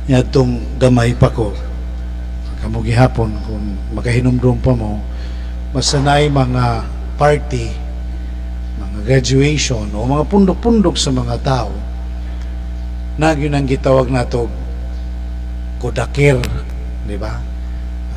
yatong gamay pa ko kamo gihapon kung makahinumdum pa mo masanay mga party, mga graduation o mga pundok-pundok sa mga tao na yun ang gitawag nato kodakir, di ba?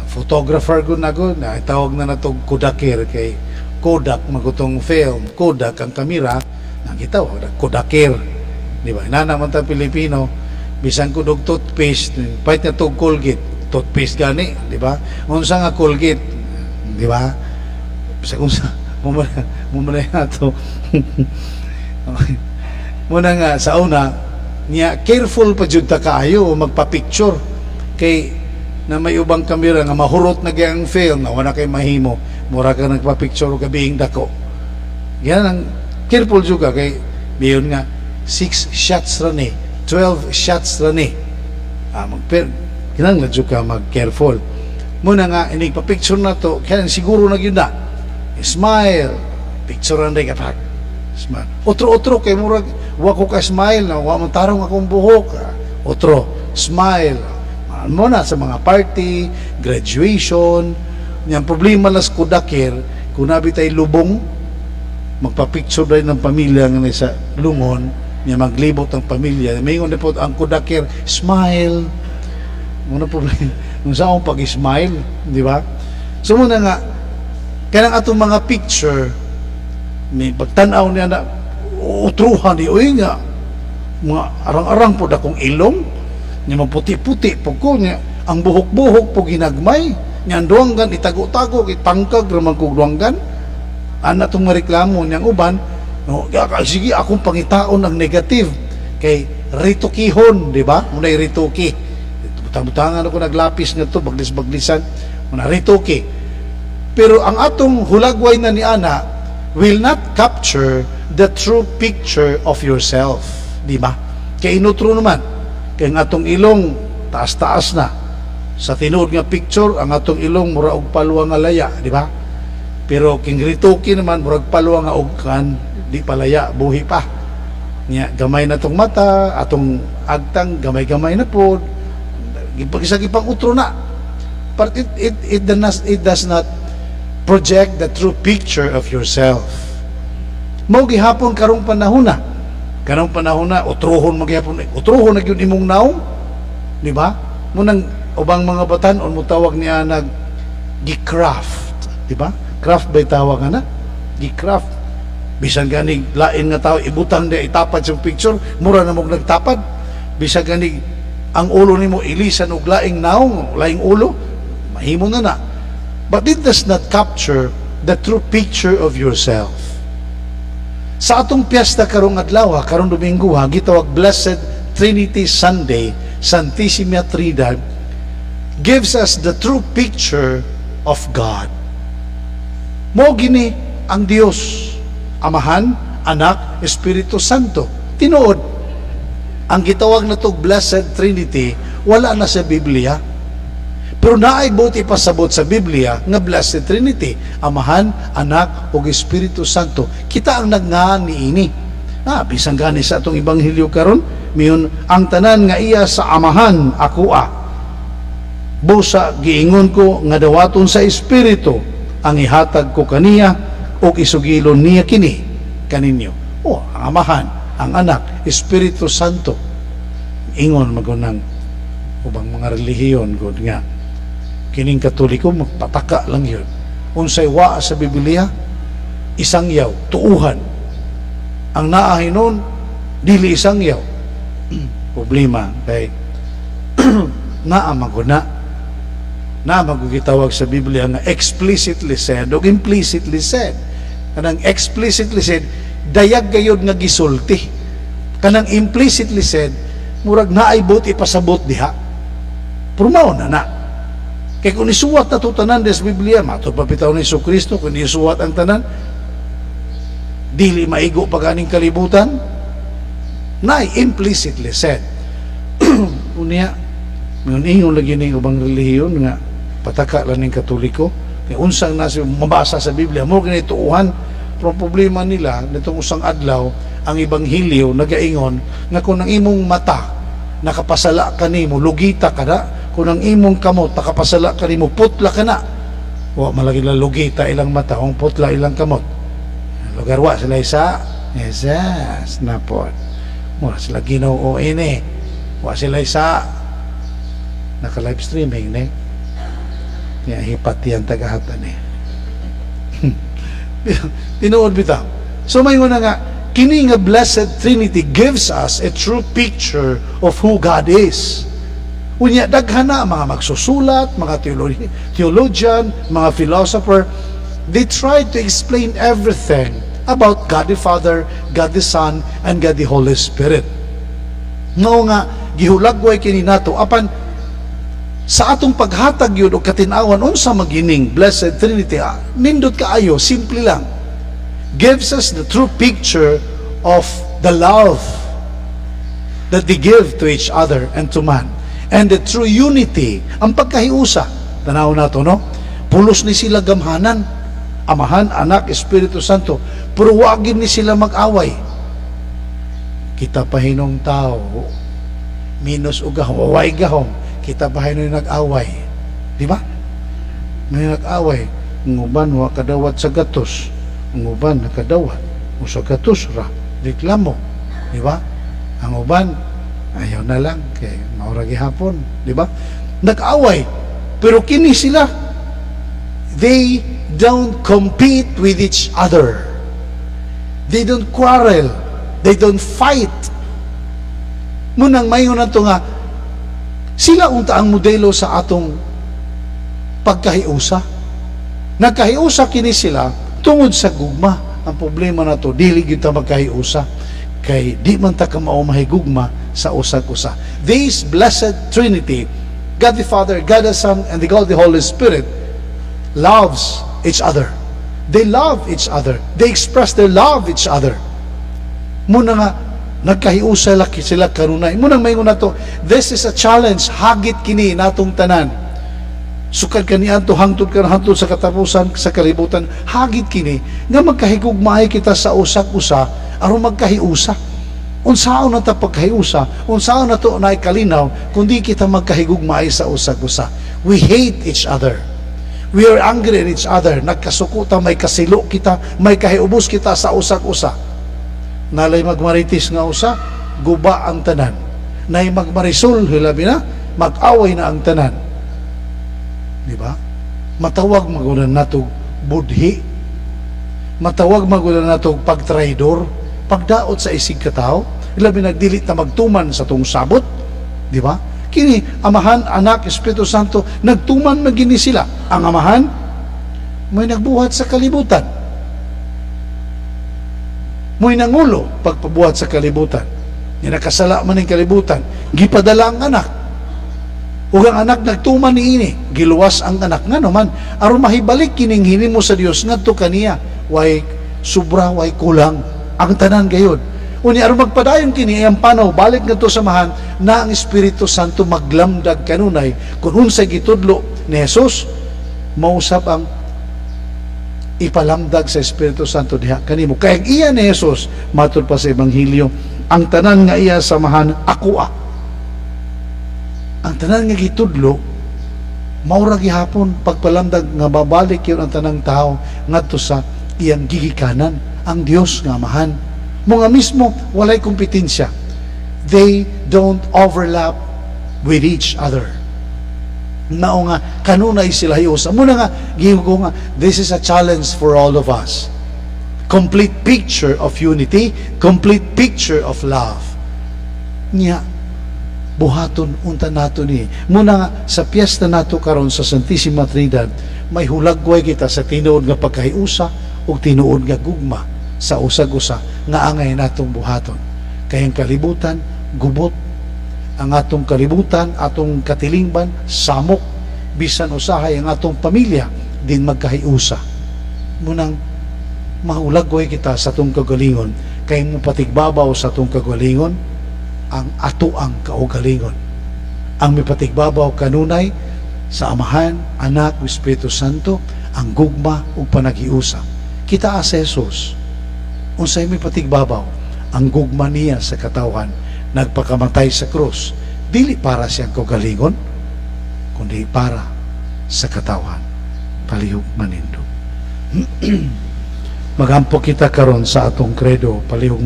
Photographer ko na tawag na nato kodakir kay Kodak magutong film, Kodak ang kamera na gitawag kodakir, di ba? Na naman ta Pilipino bisan ko dog toothpaste pahit na tog Colgate toothpaste gani, di ba? Unsa nga Colgate, di ba? Sa unsa mo na to. Muna nga sa una niya careful pa jud ta kaayo magpa-picture kay na may ubang kamera nga mahurot na gyang film na wala kay mahimo mura ka nagpa-picture ka being dako. Yan ang careful jud ka kay biyon nga 6 shots ra ni 12 shots ra ni kinahanglan jud ka mag-careful. Muna nga inig pa-picture na to kaya siguro na gyud na smile picture ang ka smile otro kay murag wa ko ka smile na wa man tarong akong buhok otro smile mo na sa mga party graduation yang problema las kodakir kung nabitay lubong magpa-picture din ng pamilya nga sa lungon niya maglibot ang pamilya mayingon na po ang kodakir smile muna problema kung saan akong pag-smile, di ba? So muna nga kanang atong mga picture may pagtanaw niya na utruhan di uy nga mga arang-arang po akong ilong niya maputi-puti po ko niya ang buhok-buhok po ginagmay niya ang duwanggan itago-tago itangkag ramang kong duwanggan ana itong mareklamo niyang uban no, sige akong pangitaon ang negative kay ritukihon, di ba? Muna rituki butang-butangan ako naglapis nga to baglis-baglisan muna rituki pero ang atong hulagway na ni ana will not capture the true picture of yourself, di ba? Kay inutro naman kay ang atong ilong taas-taas na sa tinuod nga picture ang atong ilong mura og palwa nga laya, di ba? Pero king rituki naman murag palwa nga og kan di palaya buhi pa nya gamay na tong mata atong agtang gamay-gamay na pod gipag-isag-ipang utro na but it does not project the true picture of yourself. Mao gihapon karong panahon na utrohon magyapon utrohon na gyud imong naong, di ba? Munang ubang mga batan-on mo tawag niya nag gi-craft, di ba? Craft bay tawag ana gi-craft bisan gani lain nga tao ibutang dia itapad sa picture mura na mo nagtapad bisan gani ang ulo nimo ilisan og laing naong laing ulo mahimo na but it does not capture the true picture of yourself. Sa atong piyesta karong adlaw karong Domingo gitawag Blessed Trinity Sunday, Santissima Trinidad gives us the true picture of God. Mo gini ang Dios, Amahan, Anak, Espiritu Santo. Tinuod ang gitawag na tog Blessed Trinity wala na sa Biblia. Pero naay buti pasabot sa Biblia nga Blessed Trinity, Amahan, Anak ug Espiritu Santo. Kita ang nagngaan niini. Bisan gani sa atong ebanghelyo karon, miyon ang tanan nga iya sa Amahan akoa. Busa giingon ko nga dawaton sa Espiritu ang ihatag ko kaniya ug isugilon niya kini kaninyo. Ang Amahan, ang Anak, Espiritu Santo. Ingon magunang ubang mga relihiyon gud nga kining Katoliko magpataka lang yun unsay wa sa Biblia isang yaw tuuhan ang naahin nun dili isang yaw problema kay naamaguna gitawag sa Biblia nga explicitly said o implicitly said. Kanang explicitly said dayag gayud nga gisulti, kanang implicitly said murag naay buti pasabot diha purmaon na kay kung isuwat na ito tanan des Biblia matod papitaw ni Jesucristo kung isuwat ang tanan dili maigo pa ganing kalibutan na implicitly said unya ingon lagi ning ubang relihiyon nga pataka lang ning Katoliko kay unsang nasa mabasa sa Biblia mo gani tuuhan pero problema nila nitong usang adlaw ang ebanghelyo nagaingon nga kung ang imong mata nakapasala ka nimo, lugita ka na. Kung ang imong kamot nakapasala ka nimo, putla ka na. Wa malagi lang lugita ilang mata, kung putla ilang kamot. Lugarwa sila isa, yes, napot. Mura sila Ginoo ini. Wa sila isa, naka-live streaming ni. Kaya hipat yan tagahatan eh. Tinuod bitaw. So may una nga, kini nga Blessed Trinity gives us a true picture of who God is. Unya daghan na mga magsusulat, mga theologian, mga philosopher, they try to explain everything about God the Father, God the Son, and God the Holy Spirit. Ngao nga gihulagway kini nato apan sa atong paghatag yun o katinawan unsa magining Blessed Trinity, nindot kaayo, simple lang. Gives us the true picture of the love that they give to each other and to man. And the true unity, ang pagkahiusa. Tanaw na to, no? Pulos ni sila gamhanan, Amahan, Anak, Espiritu Santo, pero wagin ni sila mag-away. Kita pahinong tao, minus o gahom, away gahom, kita pahinong nag-away. Di ba? May nag-away, nguban wa kadawat sa gatos, nguban nakadawat, o sa gatos ra, reklamo. Di ba? Ang uban, ayaw na lang kay mauragi hapon, di ba? Nag-away, pero kini sila, they don't compete with each other. They don't quarrel. They don't fight. Munang mayon na to nga, sila unta ang modelo sa atong pagkahiusa. Nagkahiusa kini sila tungod sa gugma. Ang problema na to, dili kita magkahiusa kay di man ta ka mao mahigugma sa usag-usa. This Blessed Trinity, God the Father, God the Son, and God the Holy Spirit, loves each other. They love each other. They express their love each other. Muna nga, nagkahiusa laki sila kanunay. Munang mayon na to, this is a challenge, hagit kini natong tanan. Sukad kanian to, hangtod sa katapusan, sa kalibutan, hagit kini, nga magkahigugmaay kita sa usag-usa, aron magkahiusa. Unsaon na ta pagkahiusa, unsaon na to na ikalinaw, kundi kita magkahigugmaay sa usag-usa. We hate each other. We are angry at each other. Nagkasukuta, may kasilo kita, may kahiubos kita sa usag-usa. Nalay magmaritis nga usa, guba ang tanan. Nay magmarisol, hilabi na, mag-away na ang tanan. Di ba? Matawag magunan natog budhi. Matawag magunan natog pagtraidor, pagdaot sa isig katao, hilabi nagdilit na magtuman sa tong sabot. Di ba? Kini, Amahan, Anak, Espiritu Santo, nagtuman magini sila. Ang Amahan, may nagbuhat sa kalibutan. May nangulo pagpabuhat sa kalibutan. Yung nakasala man ng kalibutan, gipadala ang anak. Ug ang anak nagtuman ni ini, giluwas ang anak nga naman, aron mahibalik kining hinimo sa Dios ngadto kaniya, way sobra, way kulang, ang tanan gayud. Uni aron magpadayon kini ang panaw balik ngadto sa Amahan na ang Espiritu Santo maglamdag kanunay kun unsay gitudlo ni Jesus, mausap ang ipalamdag sa Espiritu Santo diha kanimo. Kay iya ni Jesus matud pa sa ebanghelyo, ang tanan nga iya sa Amahan akoa. Ang tanan nga gitudlo maura gihapon pagpalamdag nga babalik yun ang tanang tao ngadto sa iyang gigikanan, ang Dios nga Amahan. Mga mismo walay kompetensya. They don't overlap with each other. Nao nga kanunay sila hiusa. Muna nga gihugo nga, this is a challenge for all of us. Complete picture of unity, complete picture of love. Nya buhaton unta nato ni. Muna nga sa piyesta nato karon sa Santissima Trinidad, may hulagway kita sa tinuod nga pagkahiusa ug tinuod nga gugma sa usag-usa nga angay natong buhaton. Kayang kalibutan gubot, ang atong kalibutan, atong katilingban samok, bisan usahay ang atong pamilya din magkahiusa. Munang mahulagway kita sa atong kagalingon, kay mo patigbabaw sa atong kagalingon ang atoang kaugalingon. Ang mipatigbabaw kanunay sa Amahan, Anak, Espiritu Santo, ang gugma ug panaghiusa. Kita sa Jesus, unsay may patigbabaw, ang gugma niya sa katawan, nagpakamatay sa krus, dili para siyang kaugalingon, kundi para sa katawan. Palihog manindo. Magampo kita karon sa atong kredo, palihog